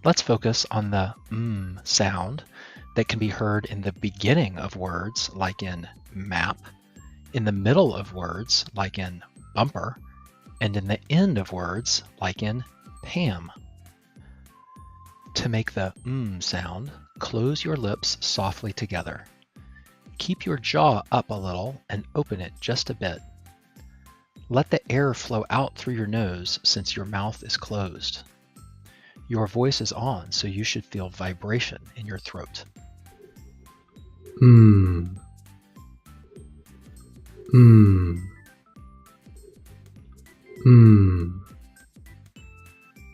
Let's focus on the sound that can be heard in the beginning of words, like in map, in the middle of words, like in bumper, and in the end of words, like in Pam. To make the sound, close your lips softly together. Keep your jaw up a little and open it just a bit. Let the air flow out through your nose since your mouth is closed. Your voice is on, so you should feel vibration in your throat.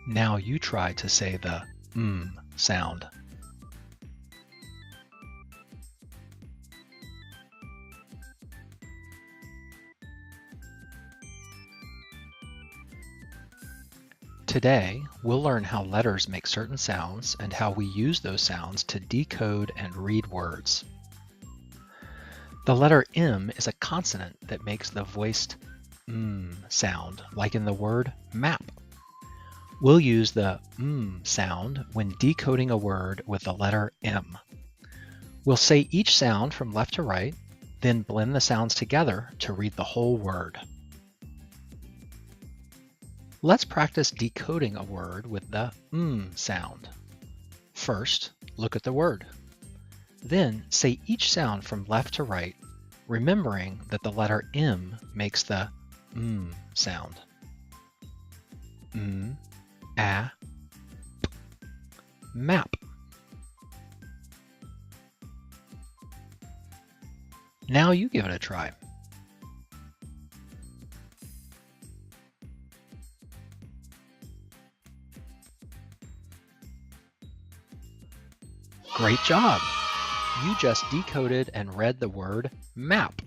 Now you try to say the sound. Today, we'll learn how letters make certain sounds and how we use those sounds to decode and read words. The letter M is a consonant that makes the voiced sound, like in the word map. We'll use the sound when decoding a word with the letter M. We'll say each sound from left to right, then blend the sounds together to read the whole word. Let's practice decoding a word with the sound. First, look at the word. Then say each sound from left to right, remembering that the letter M makes the sound. A, p, map. Now you give it a try. Great job! You just decoded and read the word map.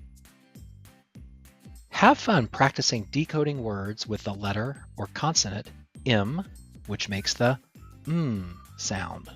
Have fun practicing decoding words with the letter or consonant M, which makes the sound.